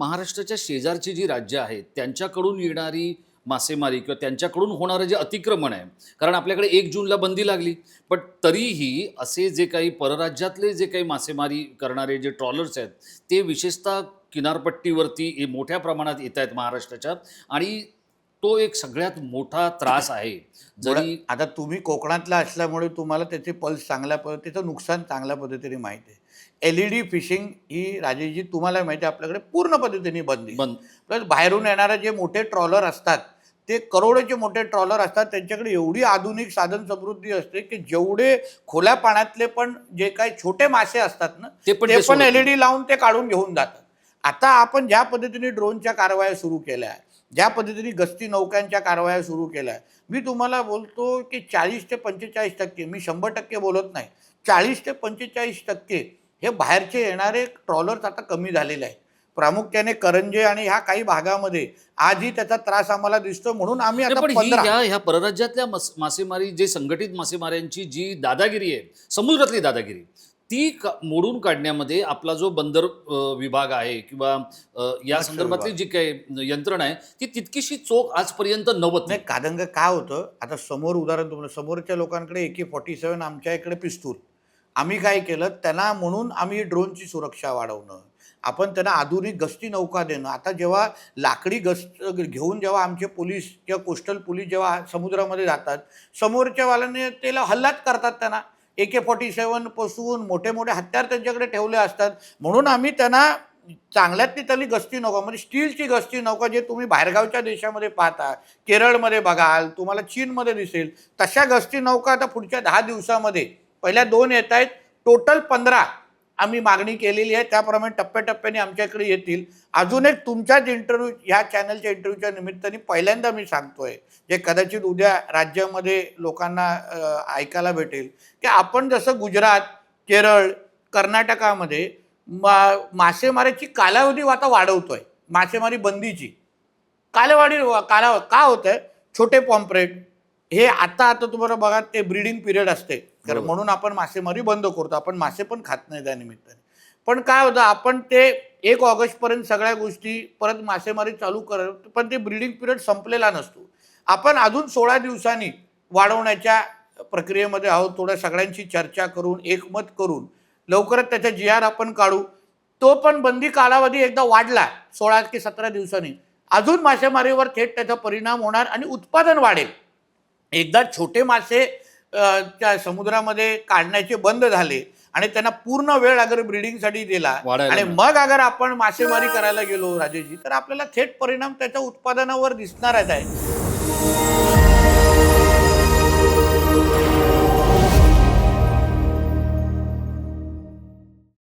महाराष्ट्राच्या शेजारची जी राज्य आहेत त्यांच्याकडून येणारी मासेमारी किंवा त्यांच्याकडून होणारं जे अतिक्रमण आहे, कारण आपल्याकडे 1 जूनला बंदी लागली, पण तरीही असे जे काही परराज्यातले जे काही मासेमारी करणारे जे ट्रॉलर्स आहेत, ते विशेषतः किनारपट्टीवरती मोठ्या प्रमाणात येत आहेत महाराष्ट्राच्या. आणि तो एक सगळ्यात मोठा त्रास आहे. जरी आता तुम्ही कोकणातला असल्यामुळे तुम्हाला त्याचे पल्स चांगल्या त्याचं नुकसान चांगल्या पद्धतीने माहिती आहे. LED फिशिंग ही राजेशजी तुम्हाला माहिती आहे आपल्याकडे पूर्ण पद्धतीने बंदी. प्लस बाहेरून येणारे जे मोठे ट्रॉलर असतात ते करोडोचे मोठे ट्रॉलर असतात, त्यांच्याकडे एवढी आधुनिक साधन समृद्धी असते की जेवढे खोल्या पाण्यातले पण जे काही छोटे मासे असतात ना ते पण LED लावून ते काढून घेऊन जातात. आता आपण ज्या पद्धतीने ड्रोनच्या कारवाया सुरू केल्या, ज्या पद्धतीने गस्ती नौकांच्या कारवाया सुरू केल्या, मी तुम्हाला बोलतो की 40 ते 45%, मी 100% बोलत नाही, 40 ते 45% हे बाहेरचे येणारे ट्रॉलर्स आता कमी झालेले आहेत. प्रामुख्याने करंजे आणि ह्या काही भागामध्ये आजही त्याचा त्रास आम्हाला दिसतो. म्हणून आम्ही आता ह्या परराज्यातल्या मासेमारी जे संघटित मासेमाऱ्यांची जी दादागिरी आहे, समुद्रातली दादागिरी, ती मोडून काढण्यामध्ये आपला जो बंदर विभाग आहे किंवा या संदर्भातली जी काही यंत्रणा आहे ती तितकीशी चोख आजपर्यंत नव्हत नाही. कादंग काय होतं, आता समोर उदाहरण तुम्हाला, समोरच्या लोकांकडे AK-47, आमच्या इकडे पिस्तूल. आम्ही काय केलं त्यांना, म्हणून आम्ही ड्रोनची सुरक्षा वाढवणं, आपण त्यांना आधुनिक गस्ती नौका देणं. आता जेव्हा लाकडी गस्त घेऊन जेव्हा आमचे पोलीस किंवा कोस्टल पोलीस जेव्हा समुद्रामध्ये जातात, समोरच्या वाल्याने त्याला हल्लाच करतात. त्यांना AK-47 पासून मोठे मोठे हत्यार त्यांच्याकडे ठेवले असतात. म्हणून आम्ही त्यांना चांगल्यातली त्यांनी गस्ती नौका, म्हणजे स्टीलची गस्ती नौका, जे तुम्ही बाहेरगावच्या देशामध्ये पाहता, केरळमध्ये बघाल, तुम्हाला चीनमध्ये दिसेल, तशा गस्ती नौका आता पुढच्या 10 दिवसामध्ये पहिल्या 2 येत आहेत, टोटल 15 आम्ही मागणी केलेली आहे. त्याप्रमाणे टप्प्याटप्प्याने आमच्याकडे येतील. अजून एक तुमच्याच इंटरव्ह्यू, ह्या चॅनलच्या इंटरव्ह्यूच्या निमित्ताने पहिल्यांदा मी सांगतोय, जे कदाचित उद्या राज्यामध्ये लोकांना ऐकायला भेटेल, की आपण जसं गुजरात, केरळ, कर्नाटकामध्ये मासेमारीची कालावधी आता वाढवतोय. मासेमारी बंदीची का होत आहे, छोटे पॉम्परेट हे आता तुम्हाला बघा, ते ब्रीडिंग पिरियड असते, कारण म्हणून आपण मासेमारी बंद करतो. आपण मासे पण खात नाही त्या निमित्ताने. पण काय होतं, आपण ते 1 ऑगस्टपर्यंत सगळ्या गोष्टी परत मासेमारी चालू करत, पण ते ब्रीडिंग पिरियड संपलेला नसतो. आपण अजून 16 दिवसांनी वाढवण्याच्या प्रक्रियेमध्ये आहोत. थोड्या सगळ्यांची चर्चा करून, एकमत करून लवकरच त्याच्या GR आपण काढू. तो पण बंदी कालावधी एकदा वाढला 16 की 17 दिवसांनी, अजून मासेमारीवर थेट त्याचा परिणाम होणार आणि उत्पादन वाढेल. एकदा छोटे मासे त्या समुद्रामध्ये काढण्याचे बंद झाले आणि त्यांना पूर्ण वेळ अगर ब्रीडिंगसाठी दिला आणि मग अगर आपण मासेमारी करायला गेलो राजेशजी, तर आपल्याला थेट परिणाम त्याच्या उत्पादनावर दिसणारच आहे.